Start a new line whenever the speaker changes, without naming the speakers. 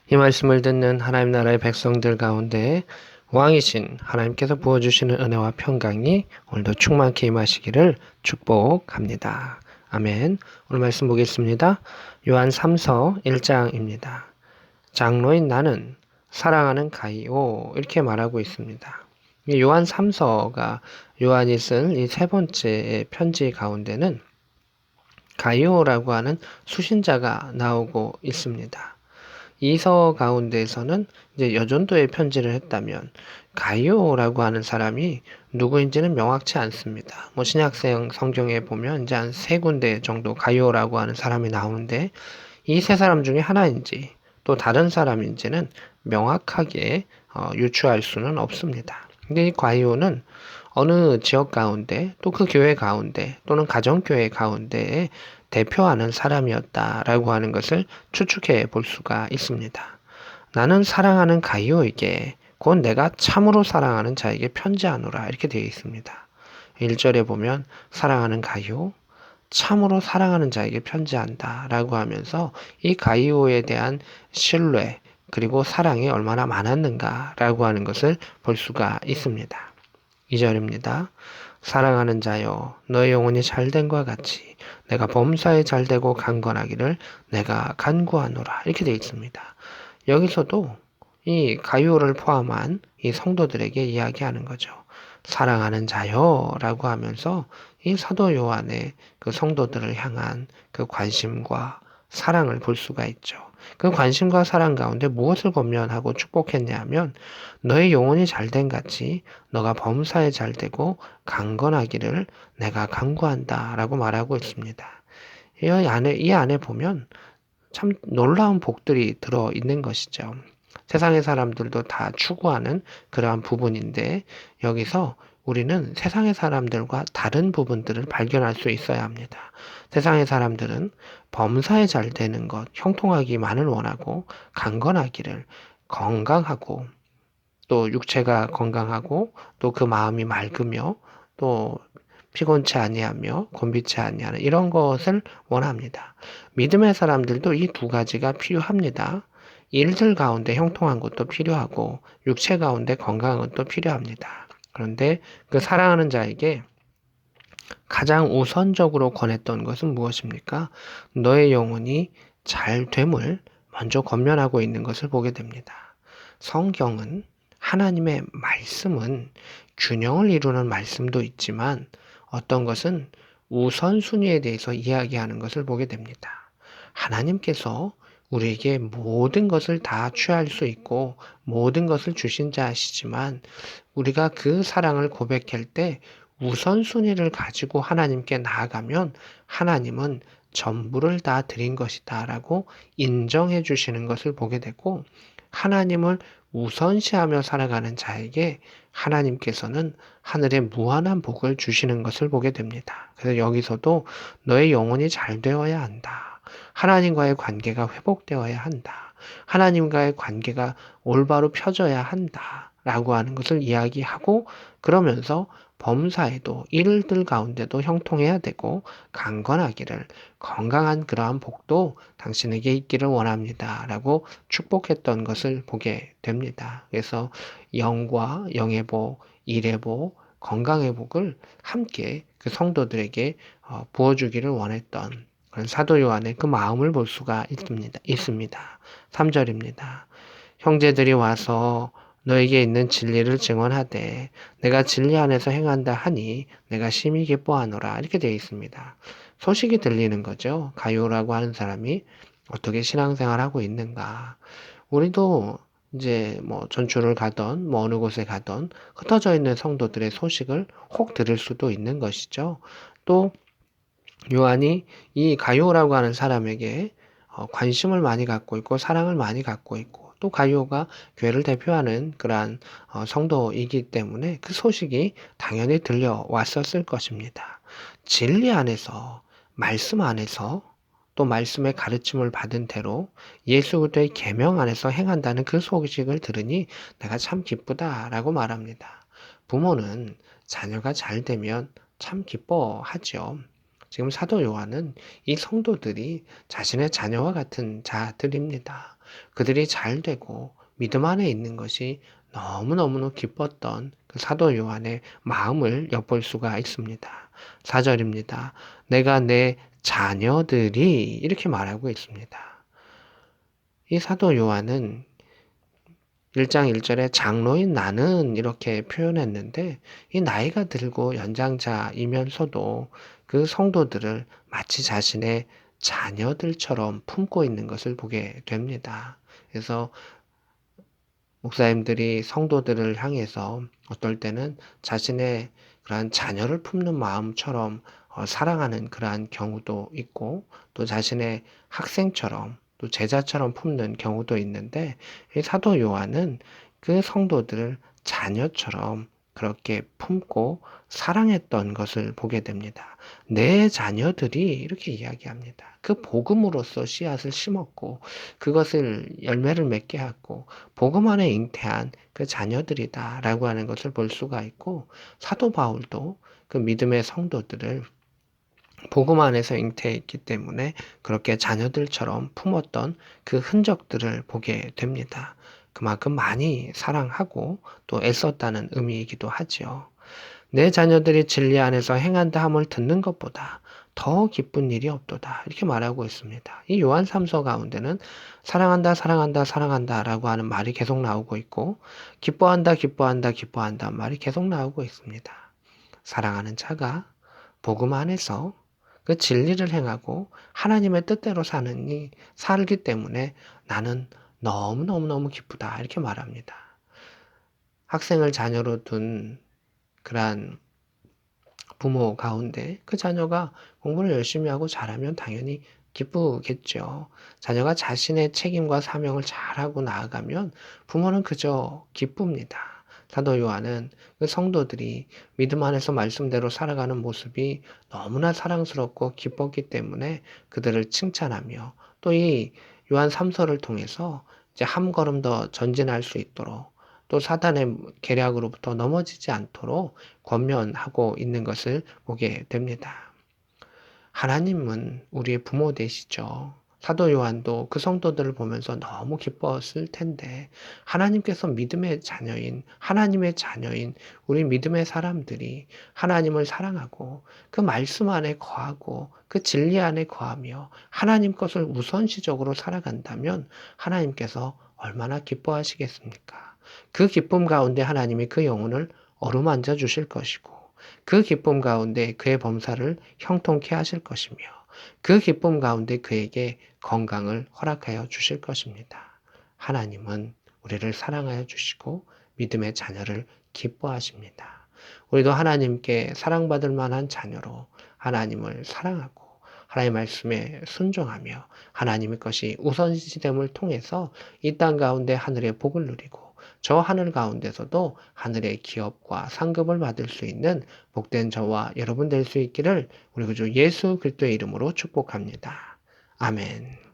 이 말씀을 듣는 하나님 나라의 백성들 가운데 왕이신 하나님께서 부어주시는 은혜와 평강이 오늘도 충만케 임하시기를 축복합니다. 아멘. 오늘 말씀 보겠습니다. 요한 3서 1장입니다. 장로인 나는 사랑하는 가이오 이렇게 말하고 있습니다. 요한 3서가 요한이 쓴 이 세 번째 편지 가운데는 가이오라고 하는 수신자가 나오고 있습니다. 이서 가운데에서는 이제 여전도에 편지를 했다면 가이오라고 하는 사람이 누구인지는 명확치 않습니다. 뭐 신약성 성경에 보면 이제 한 세 군데 정도 가이오라고 하는 사람이 나오는데 이 세 사람 중에 하나인지 또 다른 사람인지는 명확하게 유추할 수는 없습니다. 근데 이 가이오는 어느 지역 가운데 또 그 교회 가운데 또는 가정교회 가운데에 대표하는 사람이었다라고 하는 것을 추측해 볼 수가 있습니다. 나는 사랑하는 가이오에게 곧 내가 참으로 사랑하는 자에게 편지하노라 이렇게 되어 있습니다. 1절에 보면 사랑하는 가이오, 참으로 사랑하는 자에게 편지한다 라고 하면서 이 가이오에 대한 신뢰 그리고 사랑이 얼마나 많았는가 라고 하는 것을 볼 수가 있습니다. 2절입니다. 사랑하는 자여 너의 영혼이 잘된과 같이 내가 범사에 잘되고 강건하기를 내가 간구하노라 이렇게 되어 있습니다. 여기서도 이 가요를 포함한 이 성도들에게 이야기하는 거죠. 사랑하는 자여라고 하면서 이 사도 요한의 그 성도들을 향한 그 관심과 사랑을 볼 수가 있죠. 그 관심과 사랑 가운데 무엇을 권면하고 축복했냐 하면 너의 영혼이 잘된 같이 너가 범사에 잘되고 강건하기를 내가 간구한다 라고 말하고 있습니다. 이 안에 보면 참 놀라운 복들이 들어 있는 것이죠. 세상의 사람들도 다 추구하는 그러한 부분인데 여기서 우리는 세상의 사람들과 다른 부분들을 발견할 수 있어야 합니다. 세상의 사람들은 범사에 잘 되는 것, 형통하기만을 원하고 강건하기를 건강하고 또 육체가 건강하고 또 그 마음이 맑으며 또 피곤치 아니하며 곤비치 아니하는 이런 것을 원합니다. 믿음의 사람들도 이 두 가지가 필요합니다. 일들 가운데 형통한 것도 필요하고 육체 가운데 건강한 것도 필요합니다. 그런데 그 사랑하는 자에게 가장 우선적으로 권했던 것은 무엇입니까? 너의 영혼이 잘 됨을 먼저 권면하고 있는 것을 보게 됩니다. 성경은 하나님의 말씀은 균형을 이루는 말씀도 있지만 어떤 것은 우선순위에 대해서 이야기하는 것을 보게 됩니다. 하나님께서 우리에게 모든 것을 다 취할 수 있고 모든 것을 주신 자시지만 우리가 그 사랑을 고백할 때 우선순위를 가지고 하나님께 나아가면 하나님은 전부를 다 드린 것이다 라고 인정해 주시는 것을 보게 되고 하나님을 우선시하며 살아가는 자에게 하나님께서는 하늘의 무한한 복을 주시는 것을 보게 됩니다. 그래서 여기서도 너의 영혼이 잘 되어야 한다. 하나님과의 관계가 회복되어야 한다. 하나님과의 관계가 올바로 펴져야 한다. 라고 하는 것을 이야기하고 그러면서 범사에도 일들 가운데도 형통해야 되고 강건하기를 건강한 그러한 복도 당신에게 있기를 원합니다. 라고 축복했던 것을 보게 됩니다. 그래서 영과 영의 복, 일의 복, 건강의 복을 함께 그 성도들에게 부어주기를 원했던 그런 사도 요한의 그 마음을 볼 수가 있습니다. 3절입니다. 형제들이 와서 너에게 있는 진리를 증언하되 내가 진리 안에서 행한다 하니 내가 심히 기뻐하노라 이렇게 되어 있습니다. 소식이 들리는 거죠. 가요라고 하는 사람이 어떻게 신앙생활하고 있는가. 우리도 이제 뭐 전주를 가던 뭐 어느 곳에 가던 흩어져 있는 성도들의 소식을 혹 들을 수도 있는 것이죠. 또 요한이 이 가요라고 하는 사람에게 관심을 많이 갖고 있고 사랑을 많이 갖고 있고 또 가요가 교회를 대표하는 그러한 성도이기 때문에 그 소식이 당연히 들려왔었을 것입니다. 진리 안에서 말씀 안에서 또 말씀의 가르침을 받은 대로 예수 그리스도의 계명 안에서 행한다는 그 소식을 들으니 내가 참 기쁘다라고 말합니다. 부모는 자녀가 잘 되면 참 기뻐하죠. 지금 사도 요한은 이 성도들이 자신의 자녀와 같은 자들입니다. 그들이 잘 되고 믿음 안에 있는 것이 너무너무 기뻤던 그 사도 요한의 마음을 엿볼 수가 있습니다. 4절입니다. 내가 내 자녀들이 이렇게 말하고 있습니다. 이 사도 요한은 1장 1절에 장로인 나는 이렇게 표현했는데 이 나이가 들고 연장자이면서도 그 성도들을 마치 자신의 자녀들처럼 품고 있는 것을 보게 됩니다. 그래서 목사님들이 성도들을 향해서 어떨 때는 자신의 그러한 자녀를 품는 마음처럼 사랑하는 그러한 경우도 있고 또 자신의 학생처럼 또 제자처럼 품는 경우도 있는데 이 사도 요한은 그 성도들을 자녀처럼 그렇게 품고 사랑했던 것을 보게 됩니다. 내 자녀들이 이렇게 이야기합니다. 그 복음으로써 씨앗을 심었고 그것을 열매를 맺게 하고 복음 안에 잉태한 그 자녀들이다라고 하는 것을 볼 수가 있고 사도 바울도 그 믿음의 성도들을 복음 안에서 잉태했기 때문에 그렇게 자녀들처럼 품었던 그 흔적들을 보게 됩니다. 그만큼 많이 사랑하고 또 애썼다는 의미이기도 하지요. 내 자녀들이 진리 안에서 행한다 함을 듣는 것보다 더 기쁜 일이 없도다. 이렇게 말하고 있습니다. 이 요한 3서 가운데는 사랑한다, 사랑한다, 사랑한다 라고 하는 말이 계속 나오고 있고 기뻐한다, 기뻐한다, 기뻐한다 말이 계속 나오고 있습니다. 사랑하는 자가 복음 안에서 그 진리를 행하고 하나님의 뜻대로 살기 때문에 나는 너무너무너무 기쁘다. 이렇게 말합니다. 학생을 자녀로 둔 그러한 부모 가운데 그 자녀가 공부를 열심히 하고 잘하면 당연히 기쁘겠죠. 자녀가 자신의 책임과 사명을 잘하고 나아가면 부모는 그저 기쁩니다. 사도 요한은 그 성도들이 믿음 안에서 말씀대로 살아가는 모습이 너무나 사랑스럽고 기뻤기 때문에 그들을 칭찬하며 또 이 요한 3서를 통해서 이제 한 걸음 더 전진할 수 있도록 또 사단의 계략으로부터 넘어지지 않도록 권면하고 있는 것을 보게 됩니다. 하나님은 우리의 부모 되시죠. 사도 요한도 그 성도들을 보면서 너무 기뻤을 텐데 하나님께서 믿음의 자녀인 하나님의 자녀인 우리 믿음의 사람들이 하나님을 사랑하고 그 말씀 안에 거하고 그 진리 안에 거하며 하나님 것을 우선시적으로 살아간다면 하나님께서 얼마나 기뻐하시겠습니까? 그 기쁨 가운데 하나님이 그 영혼을 어루만져 주실 것이고 그 기쁨 가운데 그의 범사를 형통케 하실 것이며 그 기쁨 가운데 그에게 건강을 허락하여 주실 것입니다. 하나님은 우리를 사랑하여 주시고 믿음의 자녀를 기뻐하십니다. 우리도 하나님께 사랑받을 만한 자녀로 하나님을 사랑하고 하나님의 말씀에 순종하며 하나님의 것이 우선시됨을 통해서 이 땅 가운데 하늘의 복을 누리고 저 하늘 가운데서도 하늘의 기업과 상급을 받을 수 있는 복된 저와 여러분 될 수 있기를 우리 구주 예수 그리스도의 이름으로 축복합니다. 아멘.